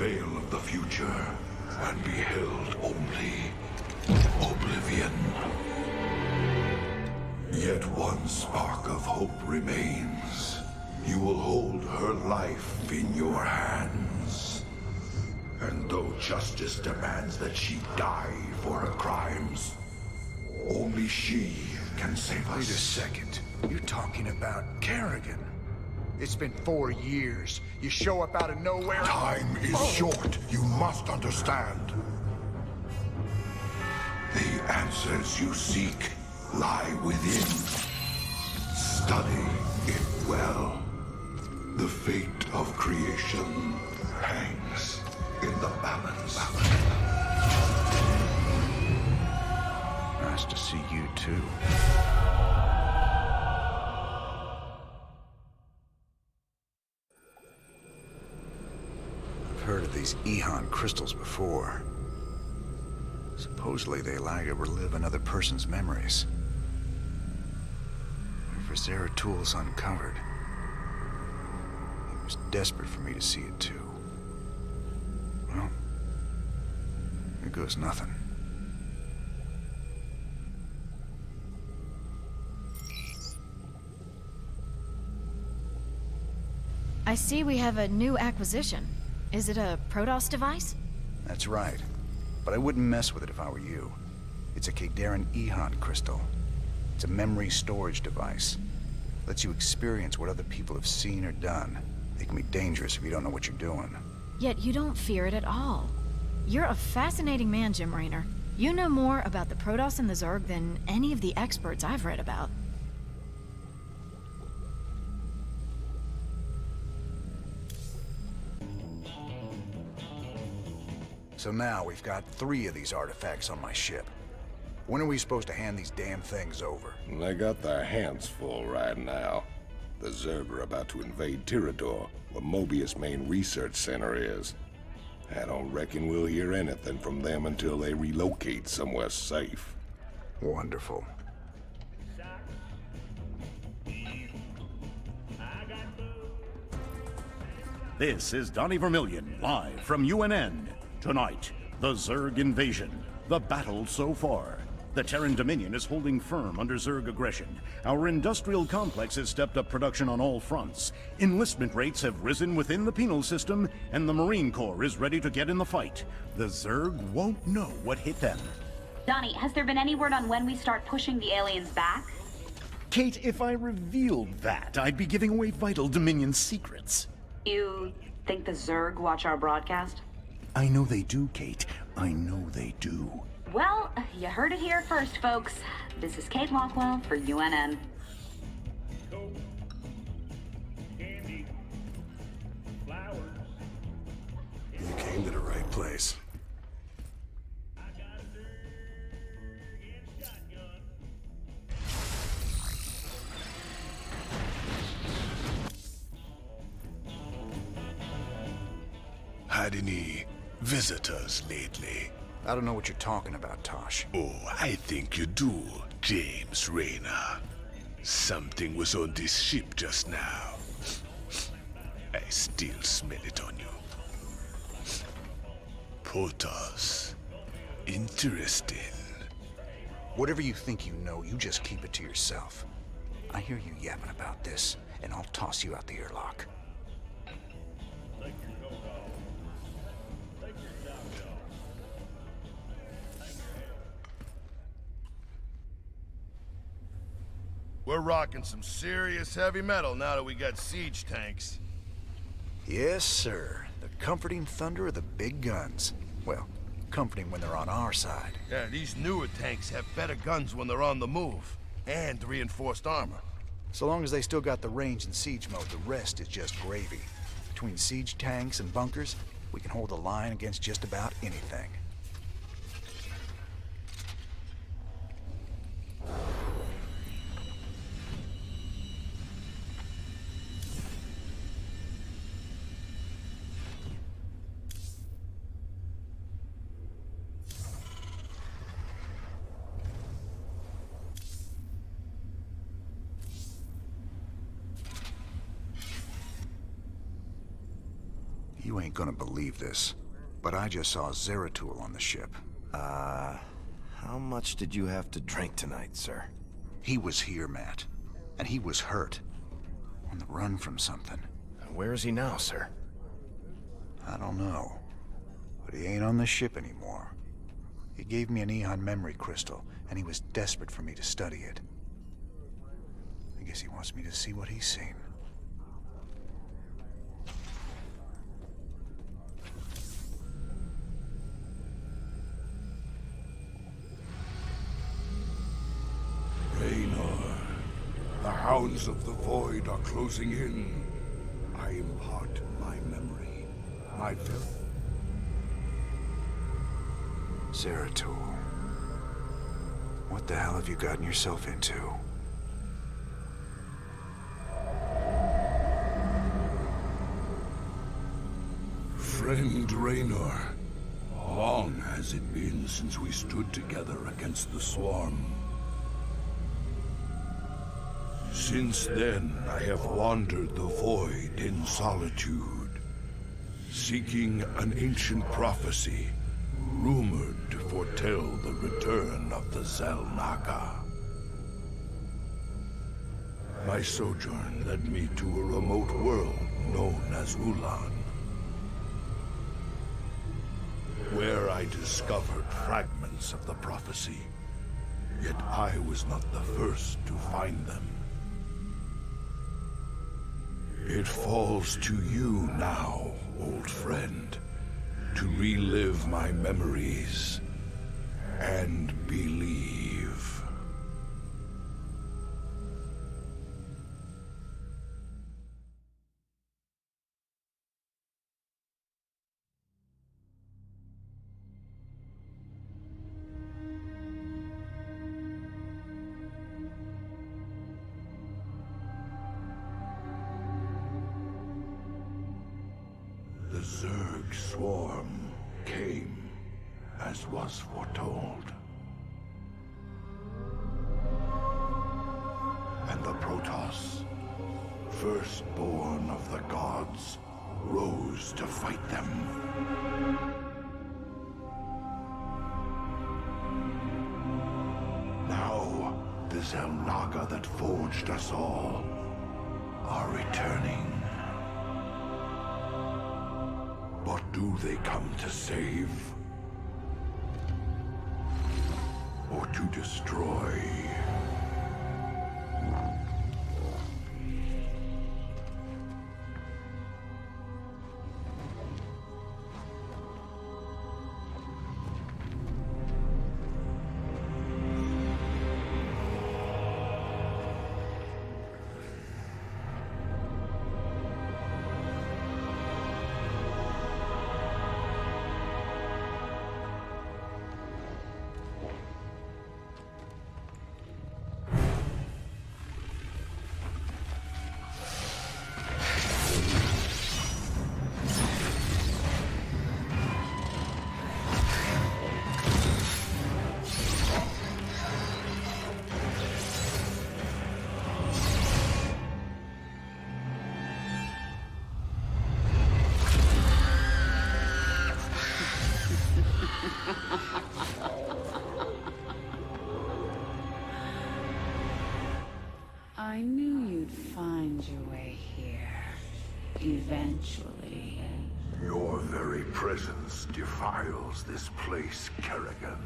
veil of the future and beheld only oblivion. Yet one spark of hope remains. You will hold her life in your hands. And though justice demands that she die for her crimes, only she can save us. Wait a second. You're talking about Kerrigan. It's been 4 years. You show up out of nowhere. Time is short. You must understand. The answers you seek lie within. Study it well. The fate of creation hangs in the balance. Nice to see you too. I've heard of these Ehon crystals before. Supposedly they allow you to relive another person's memories. If Zaratul's uncovered, he was desperate for me to see it too. Well, here goes nothing. I see we have a new acquisition. Is it a Protoss device? That's right. But I wouldn't mess with it if I were you. It's a Kadaran Ehon crystal. It's a memory storage device. Lets you experience what other people have seen or done. It can be dangerous if you don't know what you're doing. Yet you don't fear it at all. You're a fascinating man, Jim Raynor. You know more about the Protoss and the Zerg than any of the experts I've read about. So now we've got 3 of these artifacts on my ship. When are we supposed to hand these damn things over? They got their hands full right now. The Zerg are about to invade Tirador, where Mobius' main research center is. I don't reckon we'll hear anything from them until they relocate somewhere safe. Wonderful. This is Donnie Vermillion, live from UNN. Tonight, the Zerg invasion. The battle so far. The Terran Dominion is holding firm under Zerg aggression. Our industrial complex has stepped up production on all fronts. Enlistment rates have risen within the penal system, and the Marine Corps is ready to get in the fight. The Zerg won't know what hit them. Donnie, has there been any word on when we start pushing the aliens back? Kate, if I revealed that, I'd be giving away vital Dominion secrets. You think the Zerg watch our broadcast? I know they do, Kate. I know they do. Well, you heard it here first, folks. This is Kate Lockwell for UNN. You came to the right place. Had any visitors lately? I don't know what you're talking about, Tosh. Oh, I think you do, James Raynor. Something was on this ship just now. I still smell it on you. Protoss. Interesting. Whatever you think you know, you just keep it to yourself. I hear you yapping about this, and I'll toss you out the airlock. We're rocking some serious heavy metal now that we got siege tanks. Yes, sir. The comforting thunder of the big guns. Well, comforting when they're on our side. Yeah, these newer tanks have better guns when they're on the move. And reinforced armor. So long as they still got the range in siege mode, the rest is just gravy. Between siege tanks and bunkers, we can hold the line against just about anything. You ain't gonna believe this, but I just saw Zeratul on the ship. How much did you have to drink tonight, sir? He was here, Matt. And he was hurt. On the run from something. And where is he now, sir? I don't know. But he ain't on the ship anymore. He gave me an Ehon memory crystal, and he was desperate for me to study it. I guess he wants me to see what he's seen. Raynor, the hounds of the void are closing in. I impart my memory, my filth. Zeratul. What the hell have you gotten yourself into? Friend Raynor, long has it been since we stood together against the Swarm. Since then, I have wandered the void in solitude, seeking an ancient prophecy, rumored to foretell the return of the Xel'Naga. My sojourn led me to a remote world known as Ulan, where I discovered fragments of the prophecy. Yet I was not the first to find them. It falls to you now, old friend, to relive my memories and believe. The Zerg swarm came, as was foretold. And the Protoss, firstborn of the gods, rose to fight them. Now, the Xel'Naga that forged us all are returning. What do they come to save? Or to destroy? I knew you'd find your way here. Eventually. Your very presence defiles this place, Kerrigan.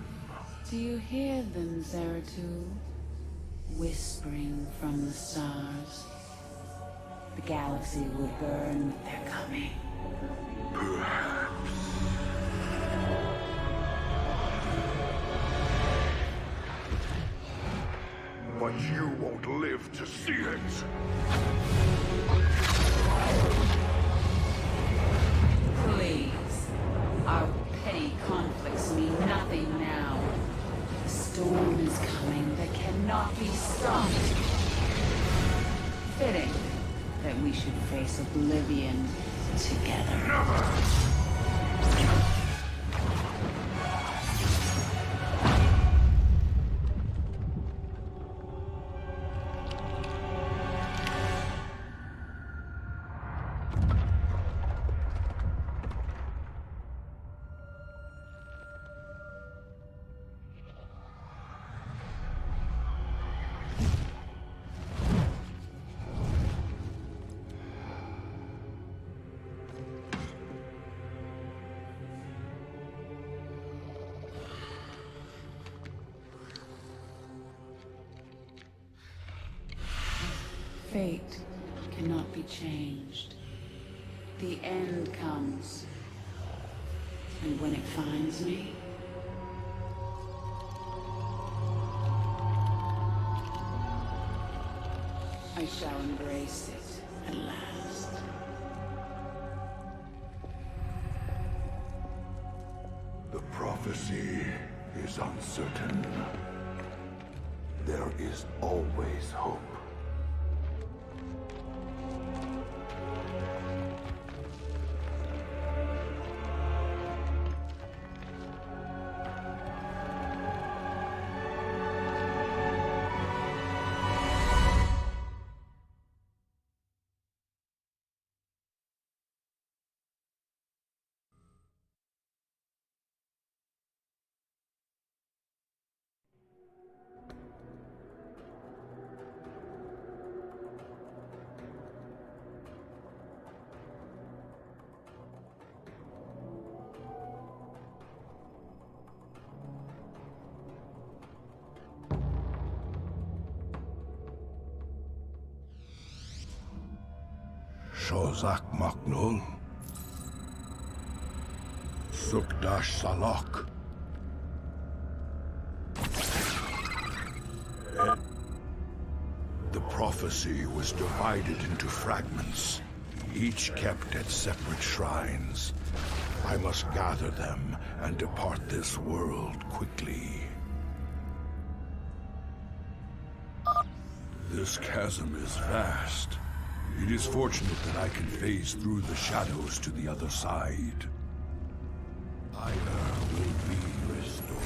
Do you hear them, Zeratul? Whispering from the stars. The galaxy will burn with their coming. Perhaps. But you won't live to see it. Please. Our petty conflicts mean nothing now. The storm is coming that cannot be stopped. Fitting that we should face oblivion together. Never! fate cannot be changed. The end comes. And when it finds me, I shall embrace it at last. The prophecy is uncertain. There is always hope. Shozak Maknul, Sukdash Salak. The prophecy was divided into fragments, each kept at separate shrines. I must gather them and depart this world quickly. This chasm is vast. It is fortunate that I can phase through the shadows to the other side. Ire will be restored.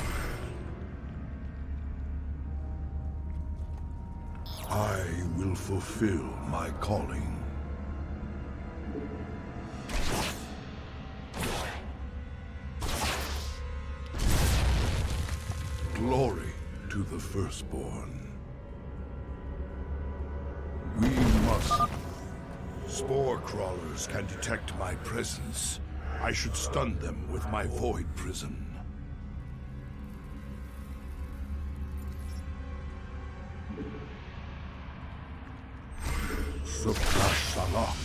I will fulfill my calling. Glory to the firstborn. We must... Spore crawlers can detect my presence. I should stun them with my void prison. Suklash Salak.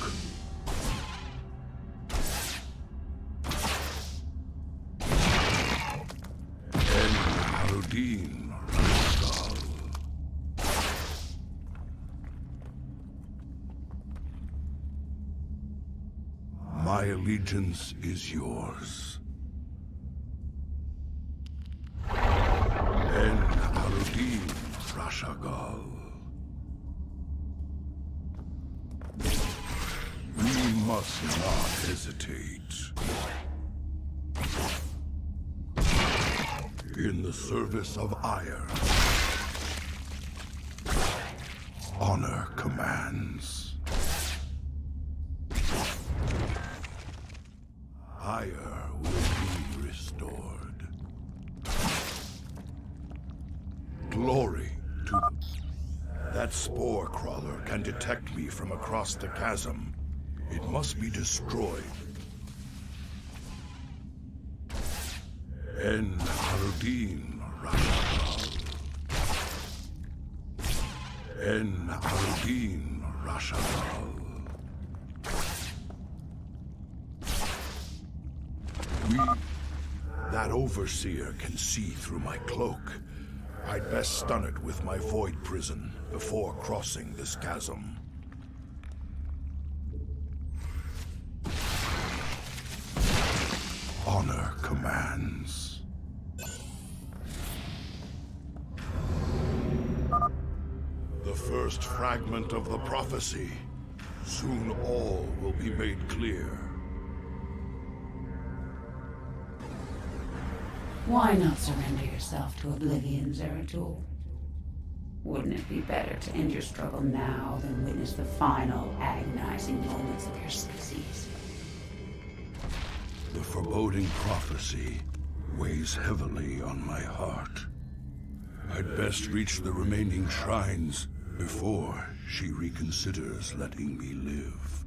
El Harudin Rascal. My allegiance is yours. En Harudin Rashagal. We must not hesitate. In the service of Ire, honor commands. Ire will be restored. Glory to... That spore crawler can detect me from across the chasm. It must be destroyed. En Harudin Rashagal. En Harudin Rashagal. That overseer can see through my cloak. I'd best stun it with my void prison before crossing this chasm. Honor commands. The first fragment of the prophecy. Soon all will be made clear. Why not surrender yourself to oblivion, Zeratul? Wouldn't it be better to end your struggle now than witness the final, agonizing moments of your species? The foreboding prophecy weighs heavily on my heart. I'd best reach the remaining shrines before she reconsiders letting me live.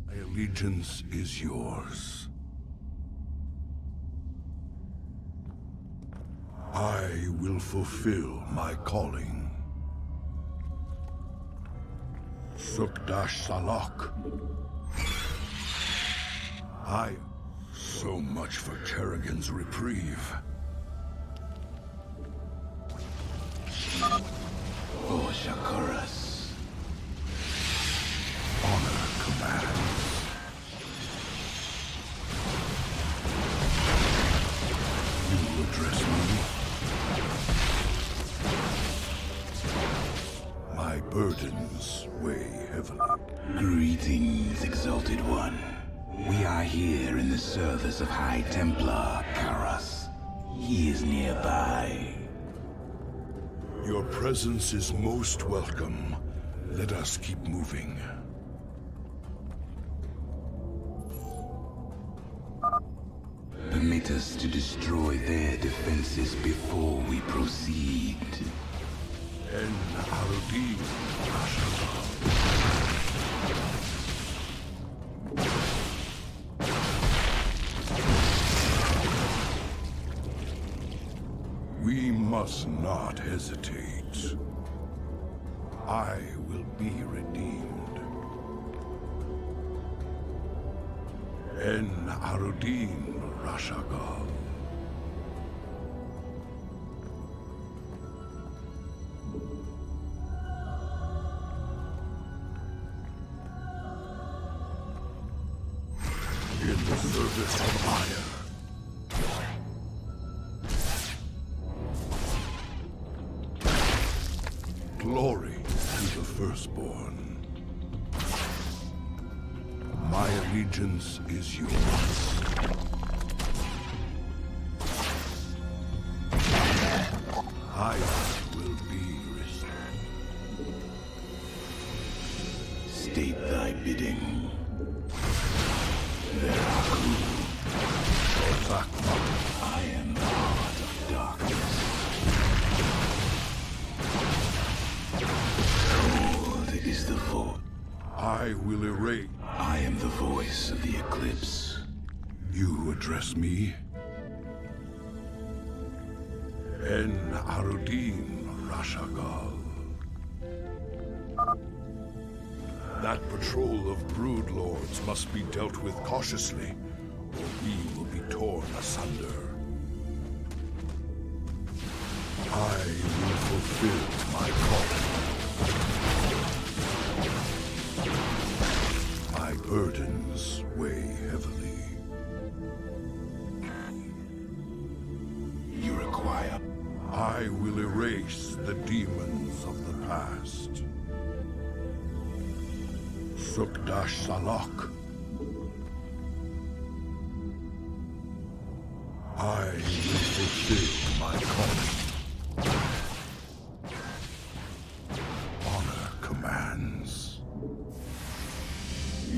My allegiance is yours. I will fulfill my calling. Sukdash Salak. So much for Kerrigan's reprieve. For Shakuras. Honor commands. You address me? My burdens weigh heavily. Greetings, Exalted One. We are here in the service of High Templar Karas. He is nearby. Your presence is most welcome. Let us keep moving. Permit us to destroy their defenses before we proceed. En Arudi. We must not hesitate. I will be redeemed. En Arudin Rashagal. In the service of Aya. Glory to the firstborn. My allegiance is yours. I will be restored. State thy bidding. I am the heart of darkness. Cold is the fort. I will erase. I am the voice of the eclipse. You address me? En Arudin Rashagal. That patrol of brood lords must be dealt with cautiously, or we will be torn asunder. I will fulfill my calling. My burdens weigh heavily. You require... I will erase the demons of the past. Sukdash Salak. I will fulfill my calling. Honor commands.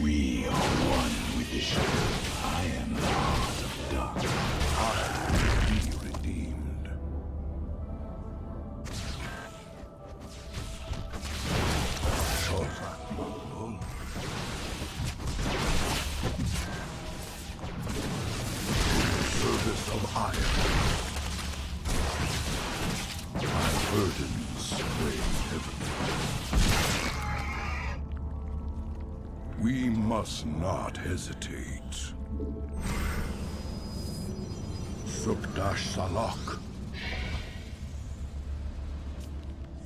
We are one with the shadow. I am the heart of darkness. I will be redeemed. Service of iron. My burdens weigh heavily. We must not hesitate. Sukdash Salak.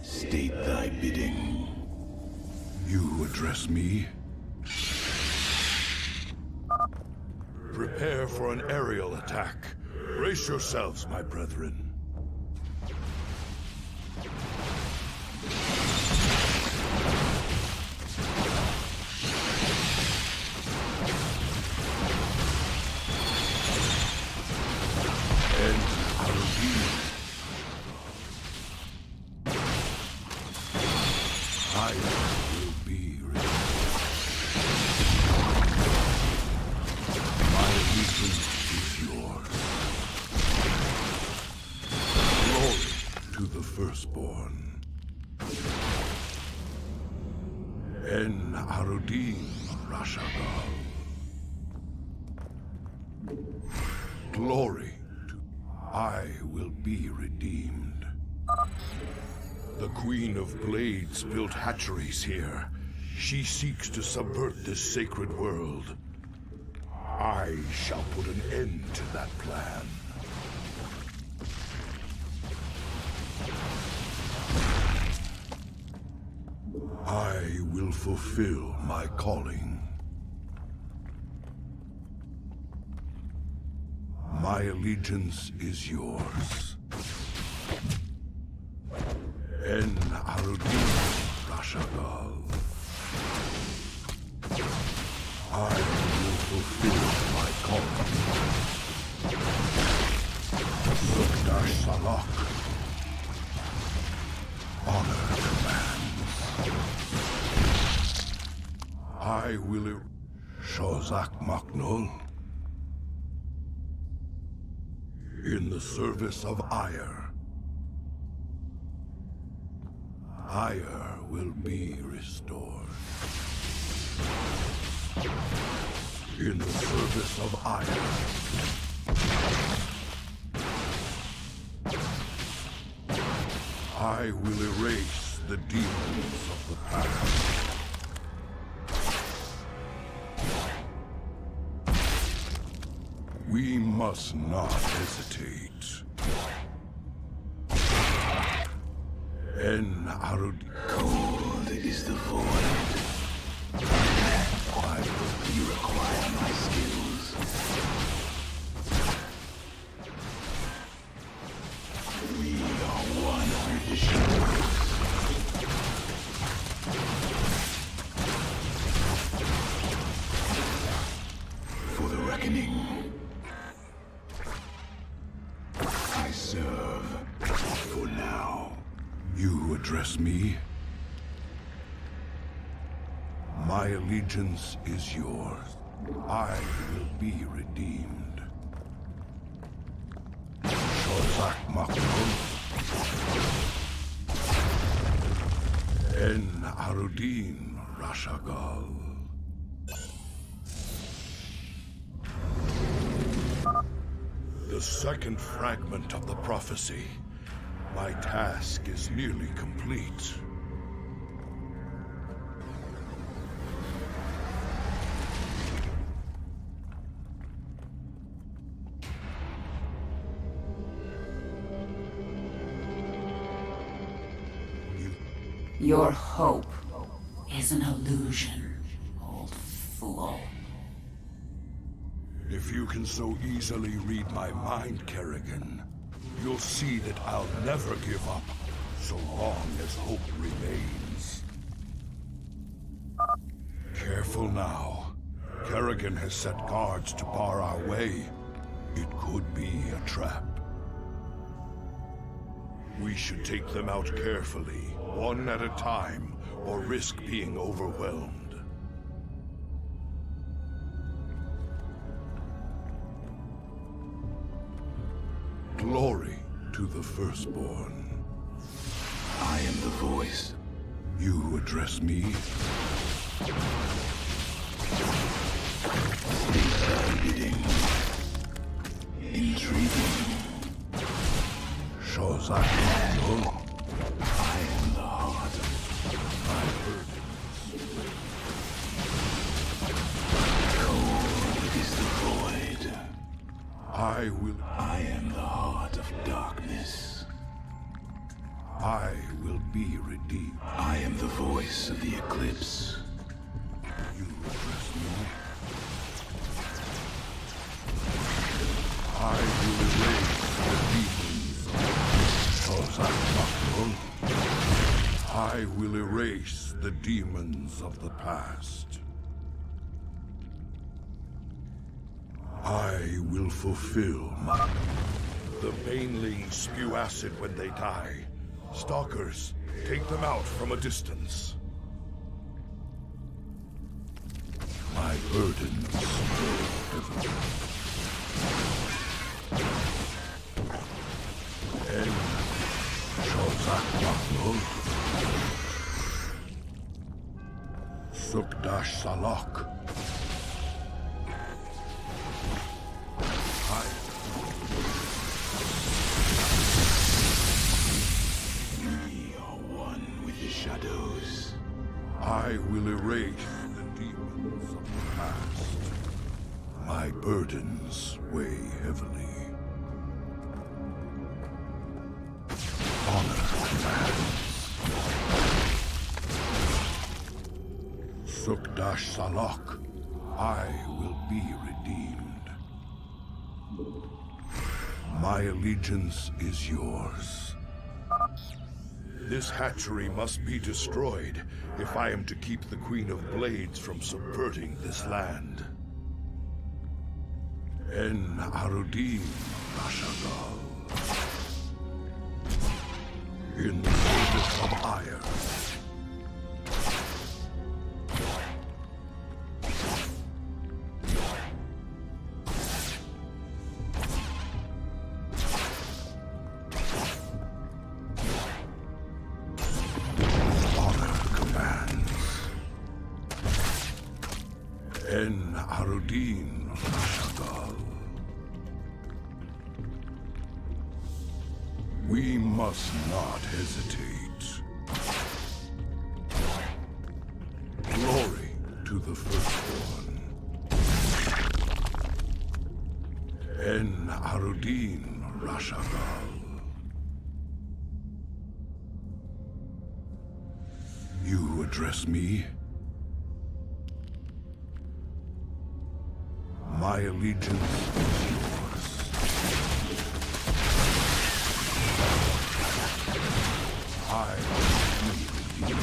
State thy bidding. You address me? Prepare for an aerial attack. Brace yourselves, my brethren. And I will be ready. My allegiance is yours. Glory to the firstborn. En Arudin Rashagal. Glory to... I will be redeemed. The Queen of Blades built hatcheries here. She seeks to subvert this sacred world. I shall put an end to that plan. I will fulfill my calling. My allegiance is yours. En Arudin Rashagal. I will fulfill my calling. Sukdash Salak. Honor commands. I will Shozak Maknul. In the service of Ire. Ire will be restored. In the service of Ire. I will erase the demons of the past. We must not hesitate. En Arud. Cold is the void. Why will you require my skills? We are one with the shadows. For the reckoning. I serve for now. You address me? My allegiance is yours. I will be redeemed. Shozak Maknul. En Arudin Rashagal. The second fragment of the prophecy. My task is nearly complete. Your hope is an illusion, old fool. If you can so easily read my mind, Kerrigan, you'll see that I'll never give up, so long as hope remains. Careful now. Kerrigan has set guards to bar our way. It could be a trap. We should take them out carefully, one at a time, or risk being overwhelmed. Glory to the Firstborn. I am the voice. You address me? Bidding. Intriguing. Shozak Maknul. I am the heart. My burdens. Cold is the void. I will. I am the heart of darkness. I will be redeemed. I am the voice of the eclipse. You address me? I will erase the demons. Shozak Maknul. I will erase the demons of the past. I will fulfill my... The banelings spew acid when they die. Stalkers, take them out from a distance. My burdens heavy. En Shozak Maknul. Sukdash Salak. We are one with the shadows. I I will erase the demons of the past. My burdens weigh heavily. Honor commands. Sukdash Salak, I will be redeemed. My allegiance is yours. This hatchery must be destroyed if I am to keep the Queen of Blades from subverting this land. En Arudin Rashagal. In the service of ire. En Arudin Rashagal. We must not hesitate. Glory to the firstborn. En Arudin Rashagal. You address me? My allegiance is yours. I will be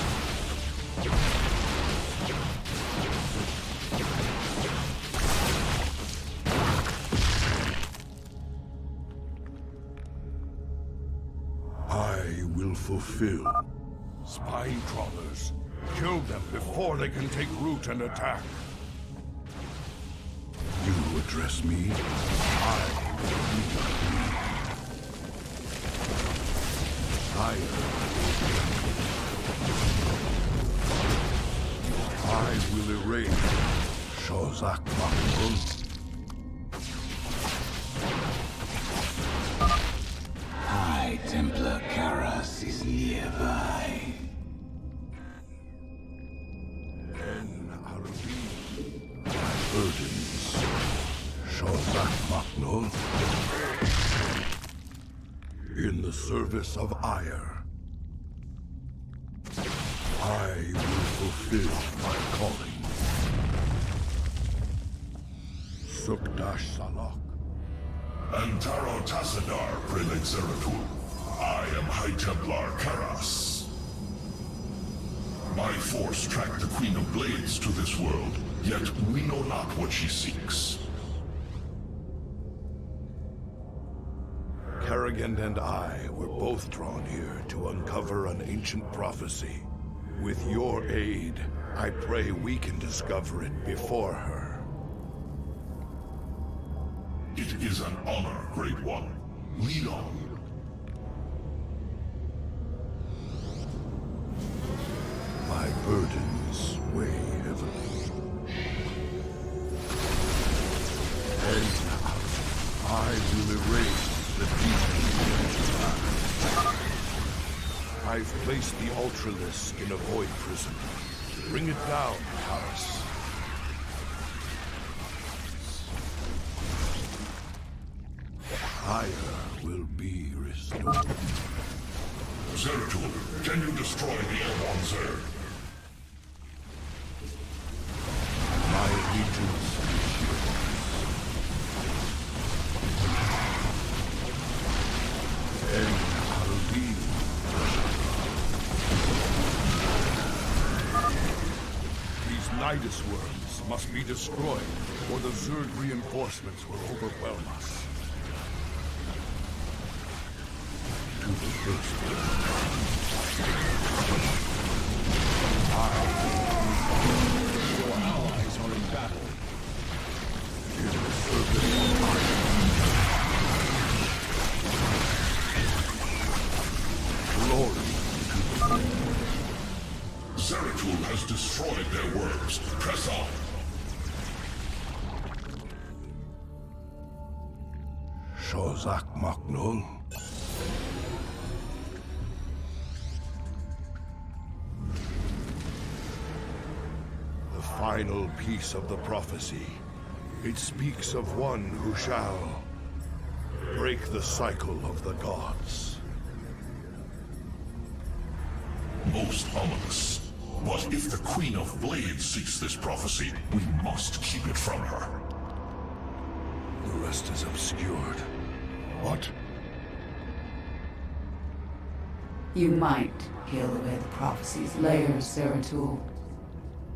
I will fulfill. Spine crawlers. Kill them before they can take root and attack. You address me, I will lead. I will erase Shozak Makul. High Templar Karas is nearby. En Arudin, my burdens. Shozak Maknul. In the service of ire. I will fulfill my calling. Sukdash Salak. Antaro Tassadar, Prelate Zeratul. I am High Templar Karas. My force tracked the Queen of Blades to this world, yet we know not what she seeks. Kerrigan and I were both drawn here to uncover an ancient prophecy. With your aid, I pray we can discover it before her. It is an honor, Great One. Lead on. My burdens weigh heavily. And I will erase the demons. I've placed the Ultralisk in a void prison. Bring it down, Karas. Ire will be restored. Zeratul, can you destroy the Airborne Zerg? My allegiance is yours. En Arudin. These Nidus worms must be destroyed, or the Zerg reinforcements will overwhelm us. To the first. Your allies are in battle. In the service of glory to the Zeratul has destroyed their worms. Press on. Shozak Maknul. final piece of the prophecy. It speaks of one who shall break the cycle of the gods. Most ominous. But if the Queen of Blades seeks this prophecy, we must keep it from her. The rest is obscured. What? You might peel away the prophecy's layers, Zeratul,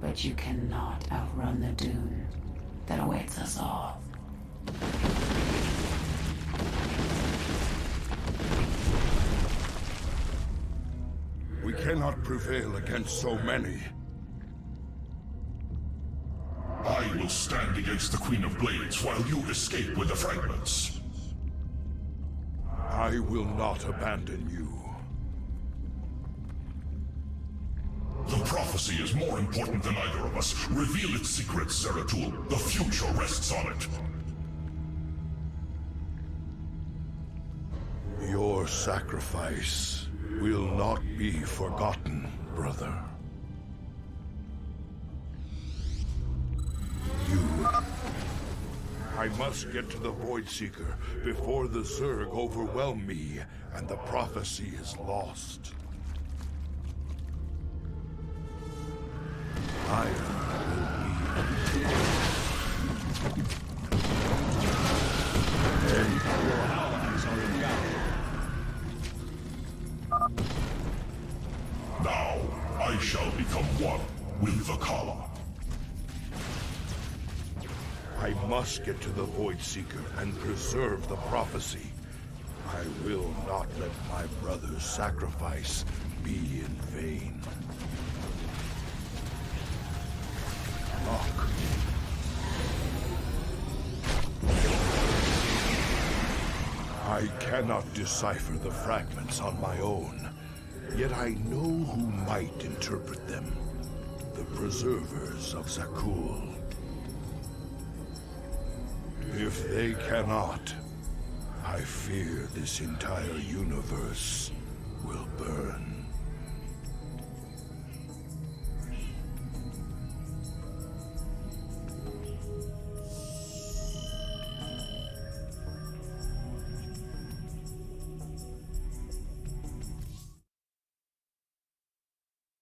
but you cannot outrun the doom that awaits us all. We cannot prevail against so many. I will stand against the Queen of Blades while you escape with the fragments. I will not abandon you. The prophecy is more important than either of us. Reveal its secrets, Zeratul. The future rests on it. Your sacrifice will not be forgotten, brother. I must get to the Void Seeker before the Zerg overwhelm me and the prophecy is lost. Fire will Your allies are in battle. Now, I shall become one with the Kala. I must get to the Void Seeker and preserve the prophecy. I will not let my brother's sacrifice be in vain. Look. I cannot decipher the fragments on my own, yet I know who might interpret them. The preservers of Zakul. If they cannot, I fear this entire universe will burn.